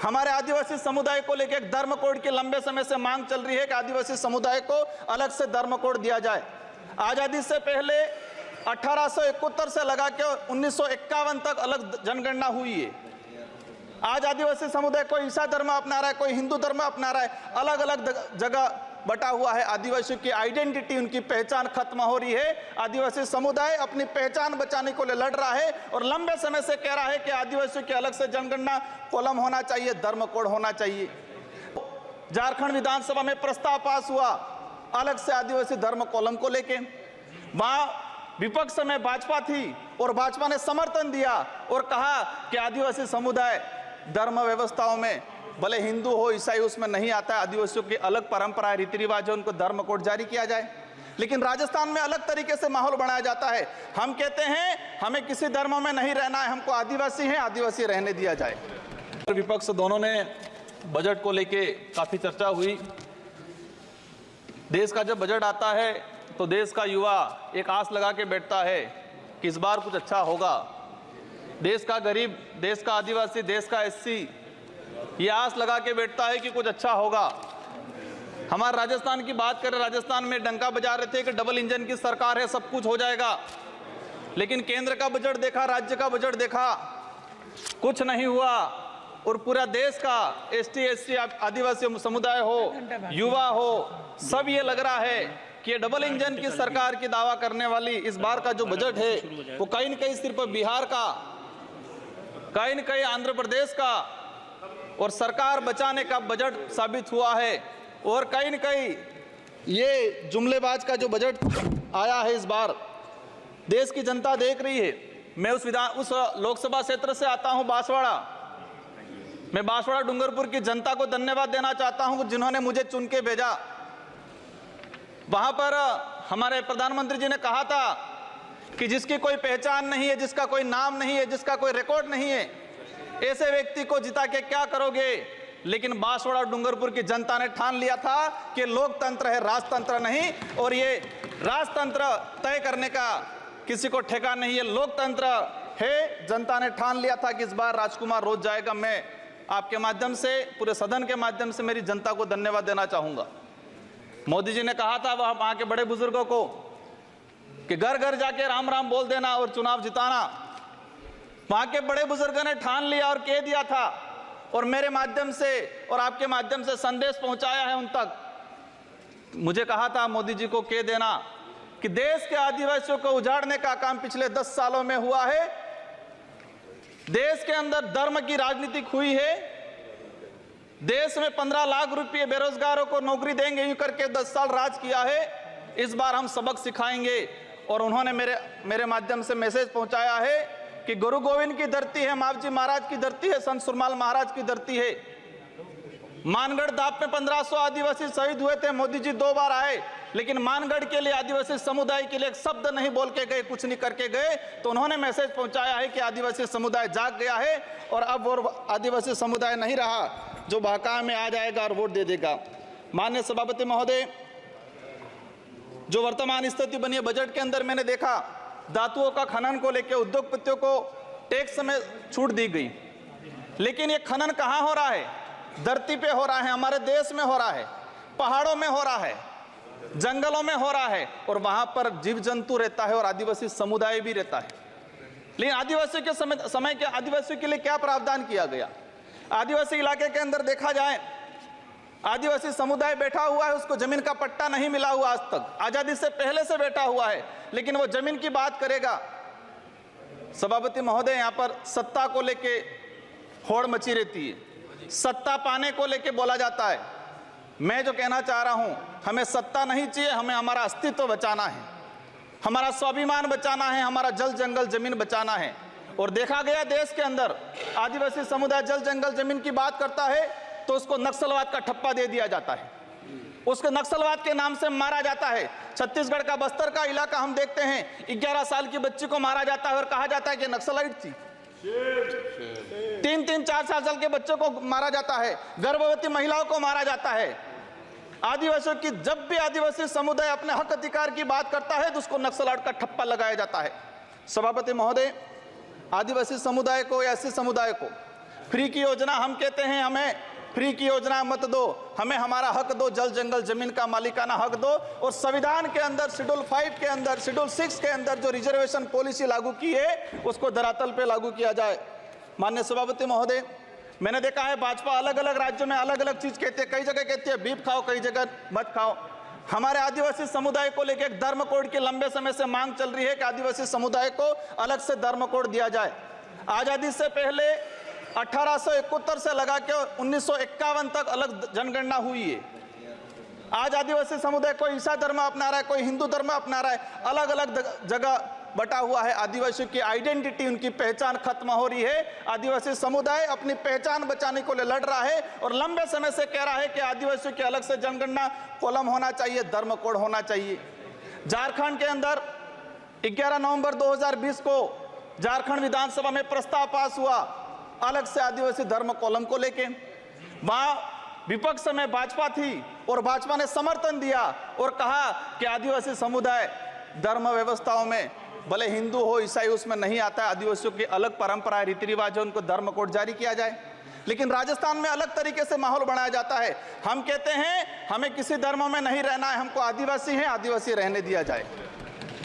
हमारे आदिवासी समुदाय को लेकर एक धर्म कोड की लंबे समय से मांग चल रही है कि आदिवासी समुदाय को अलग से धर्म कोड दिया जाए। आजादी से पहले 1871 से लगा के 1951 तक अलग जनगणना हुई है। आज आदिवासी समुदाय कोई ईसाई धर्म अपना रहा है, कोई हिंदू धर्म अपना रहा है, अलग अलग जगह बटा हुआ है। आदिवासियों की आइडेंटिटी, उनकी पहचान खत्म हो रही है। आदिवासी समुदाय अपनी पहचान बचाने को लिए लड़ रहा है और लंबे समय से कह रहा है कि आदिवासियों की अलग से जनगणना कॉलम होना चाहिए, धर्म कोड होना चाहिए। झारखंड विधानसभा में प्रस्ताव पास हुआ अलग से आदिवासी धर्म कॉलम को लेके। वहां विपक्ष में भाजपा थी और भाजपा ने समर्थन दिया और कहा कि आदिवासी समुदाय धर्म व्यवस्थाओं में भले हिंदू हो ईसाई उसमें नहीं आता है, आदिवासियों की अलग परंपरा रीति रिवाज है, उनको धर्म कोड जारी किया जाए। लेकिन राजस्थान में अलग तरीके से माहौल बनाया जाता है। हम कहते हैं हमें किसी धर्म में नहीं रहना है, हमको आदिवासी है, आदिवासी रहने दिया जाए। विपक्ष दोनों ने बजट को लेके काफी चर्चा हुई। देश का जब बजट आता है तो देश का युवा एक आस लगा के बैठता है कि इस बार कुछ अच्छा होगा। देश का गरीब, देश का आदिवासी, देश का एससी ये आस लगा के बैठता है कि कुछ अच्छा होगा। हमारे राजस्थान की बात करें, राजस्थान में डंका बजा रहे थे कि डबल इंजन की सरकार है, सब कुछ हो जाएगा। लेकिन केंद्र का बजट देखा, राज्य का बजट देखा, कुछ नहीं हुआ। और पूरा देश का एसटी एससी आदिवासी समुदाय हो, युवा हो, सब ये लग रहा है कि डबल इंजन की सरकार की दावा करने वाली इस बार का जो बजट है वो कहीं न कहीं सिर्फ बिहार का, कहीं न कहीं आंध्र प्रदेश का और सरकार बचाने का बजट साबित हुआ है। और कहीं न कहीं ये जुमलेबाज का जो बजट आया है इस बार, देश की जनता देख रही है। मैं उस लोकसभा क्षेत्र से आता हूं, बांसवाड़ा। मैं बांसवाड़ा डूंगरपुर की जनता को धन्यवाद देना चाहता हूं जिन्होंने मुझे चुन के भेजा। वहां पर हमारे प्रधानमंत्री जी ने कहा था कि जिसकी कोई पहचान नहीं है, जिसका कोई नाम नहीं है, जिसका कोई रिकॉर्ड नहीं है, ऐसे व्यक्ति को जिता के क्या करोगे। लेकिन बांसवाड़ा डूंगरपुर की जनता ने ठान लिया था कि लोकतंत्र है, राजतंत्र नहीं। और ये राजतंत्र तय करने का किसी को ठेका नहीं है, लोकतंत्र है। जनता ने ठान लिया था कि इस बार राजकुमार रोज जाएगा। मैं आपके माध्यम से, पूरे सदन के माध्यम से मेरी जनता को धन्यवाद देना चाहूंगा। मोदी जी ने कहा था वहां के बड़े बुजुर्गों को कि घर घर जाके राम राम बोल देना और चुनाव जिताना। वहां के बड़े बुजुर्गों ने ठान लिया और कह दिया था, और मेरे माध्यम से और आपके माध्यम से संदेश पहुंचाया है उन तक। मुझे कहा था मोदी जी को कह देना कि देश के आदिवासियों को उजाड़ने का काम पिछले 10 सालों में हुआ है। देश के अंदर धर्म की राजनीति हुई है। देश में 15 लाख रुपए बेरोजगारों को नौकरी देंगे यूं करके 10 साल राज किया है। इस बार हम सबक सिखाएंगे। और उन्होंने मेरे माध्यम से मैसेज पहुंचाया है कि गुरु गोविंद की धरती है, मावजी महाराज की धरती है, संत सुरमाल महाराज की धरती है। मानगढ़ धाप में 1500 आदिवासी शहीद हुए थे। मोदी जी 2 बार आए, लेकिन मानगढ़ के लिए, आदिवासी समुदाय के लिए एक शब्द नहीं बोल के गए, कुछ नहीं करके गए। तो उन्होंने मैसेज पहुंचाया है कि आदिवासी समुदाय जाग गया है और अब वो आदिवासी समुदाय नहीं रहा जो बहका में आ जाएगा और वोट दे देगा। माननीय सभापति महोदय, जो वर्तमान स्थिति बनी है बजट के अंदर, मैंने देखा धातुओं का खनन को लेकर उद्योगपतियों को टैक्स में छूट दी गई। लेकिन ये खनन कहाँ हो रहा है? धरती पे हो रहा है, हमारे देश में हो रहा है, पहाड़ों में हो रहा है, जंगलों में हो रहा है। और वहां पर जीव जंतु रहता है और आदिवासी समुदाय भी रहता है। लेकिन आदिवासियों के समय के आदिवासियों के लिए क्या प्रावधान किया गया? आदिवासी इलाके के अंदर देखा जाए, आदिवासी समुदाय बैठा हुआ है, उसको जमीन का पट्टा नहीं मिला हुआ आज तक, आजादी से पहले से बैठा हुआ है, लेकिन वो जमीन की बात करेगा। सभापति महोदय, यहाँ पर सत्ता को लेके होड़ मची रहती है, सत्ता पाने को लेके बोला जाता है। मैं जो कहना चाह रहा हूं, हमें सत्ता नहीं चाहिए, हमें हमारा अस्तित्व बचाना है, हमारा स्वाभिमान बचाना है, हमारा जल जंगल जमीन बचाना है। और देखा गया देश के अंदर आदिवासी समुदाय जल जंगल जमीन की बात करता है तो उसको नक्सलवाद का ठप्पा दे दिया जाता है, उसको नक्सलवाद के नाम से मारा जाता है। छत्तीसगढ़ का बस्तर का इलाका हम देखते हैं, 11 साल की बच्ची को मारा जाता है और कहा जाता है कि नक्सलाइट थी। 3-3, 4-4 साल के बच्चों को मारा जाता है, गर्भवती महिलाओं को मारा जाता है। आदिवासियों की, जब भी आदिवासी समुदाय अपने हक अधिकार की बात करता है तो उसको नक्सलवाद का ठप्पा लगाया जाता है। सभापति महोदय, आदिवासी समुदाय को या एससी समुदाय को फ्री की योजना, हम कहते हैं हमें फ्री की योजना मत दो, हमें हमारा हक दो, जल जंगल जमीन का मालिकाना हक दो। और संविधान के अंदर शेड्यूल 5 के अंदर, शेड्यूल 6 के अंदर जो रिजर्वेशन पॉलिसी लागू की है उसको धरातल पे लागू किया जाए। माननीय सभापति महोदय, मैंने देखा है भाजपा अलग अलग राज्यों में अलग अलग चीज कहती है, कई जगह कहती है बीफ खाओ, कई जगह मत खाओ। हमारे आदिवासी समुदाय को लेकर एक धर्म कोड की लंबे समय से मांग चल रही है कि आदिवासी समुदाय को अलग से धर्म कोड दिया जाए। आजादी से पहले 1871 से लगा के 1951 तक अलग जनगणना हुई है। आज आदिवासी समुदाय कोई ईसाई धर्म अपना रहा है, कोई हिंदू धर्म अपना रहा है, अलग अलग जगह बटा हुआ है। आदिवासियों की आइडेंटिटी, उनकी पहचान खत्म हो रही है। आदिवासी समुदाय अपनी पहचान बचाने को लड़ रहा है और लंबे समय से कह रहा है कि आदिवासियों की अलग से जनगणना कॉलम होना चाहिए, धर्म कोड होना चाहिए। झारखंड के अंदर 11 नवंबर 2020 को झारखंड विधानसभा में प्रस्ताव पास हुआ अलग से आदिवासी धर्म कॉलम को लेके। वहां विपक्ष में भाजपा थी और भाजपा ने समर्थन दिया और कहा कि आदिवासी समुदाय धर्म व्यवस्थाओं में भले हिंदू हो ईसाई उसमें नहीं आता है, आदिवासियों की अलग परंपरा रीति रिवाज है, उनको धर्म कोड जारी किया जाए। लेकिन राजस्थान में अलग तरीके से माहौल बनाया जाता है। हम कहते हैं हमें किसी धर्म में नहीं रहना है, हमको आदिवासी है, आदिवासी रहने दिया जाए।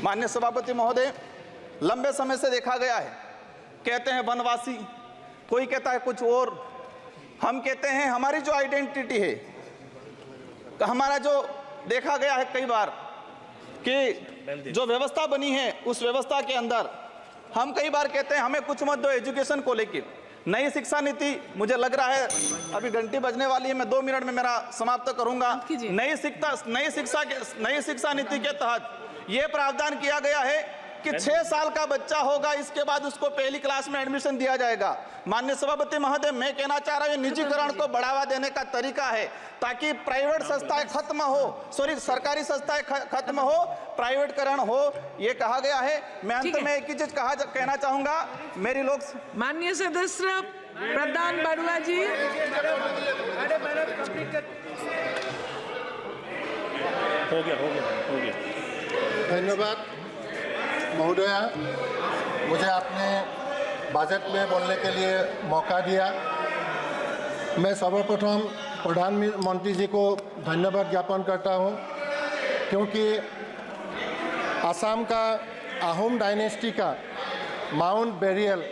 माननीय सभापति महोदय, लंबे समय से देखा गया है, कहते हैं वनवासी, कोई कहता है कुछ और। हम कहते हैं हमारी जो आइडेंटिटी है, हमारा जो देखा गया है कई बार कि जो व्यवस्था बनी है उस व्यवस्था के अंदर हम कई बार कहते हैं हमें कुछ मत दो एजुकेशन को लेके। नई शिक्षा नीति, मुझे लग रहा है अभी घंटी बजने वाली है, मैं 2 मिनट में मेरा समाप्त करूंगा। नई शिक्षा नीति के तहत यह प्रावधान किया गया है कि 6 साल का बच्चा होगा इसके बाद उसको पहली क्लास में एडमिशन दिया जाएगा। माननीय सभापति महोदय, मैं कहना चाह रहा हूं निजीकरण को बढ़ावा देने का तरीका है ताकि प्राइवेट संस्थाएं खत्म हो, सरकारी संस्थाएं खत्म हो, प्राइवेटकरण हो, ये कहा गया है। मैं अंत में एक ही चीज कहना चाहूंगा, मेरी लोग माननीय सदस्य प्रधान बरुआ जी, हो गया। धन्यवाद महोदया, मुझे आपने बजट में बोलने के लिए मौका दिया। मैं सर्वप्रथम प्रधानमंत्री जी को धन्यवाद ज्ञापन करता हूं, क्योंकि असम का अहोम डायनेस्टी का माउंट बेरियल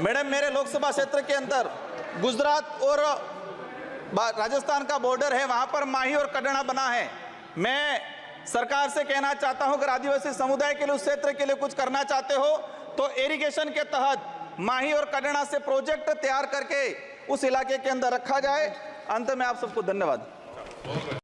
मैडम, मेरे लोकसभा क्षेत्र के अंदर गुजरात और राजस्थान का बॉर्डर है, वहां पर माही और कड़ना बना है। मैं सरकार से कहना चाहता हूं अगर आदिवासी समुदाय के लिए, उस क्षेत्र के लिए कुछ करना चाहते हो तो इरिगेशन के तहत माही और कड़ना से प्रोजेक्ट तैयार करके उस इलाके के अंदर रखा जाए। अंत में आप सबको धन्यवाद।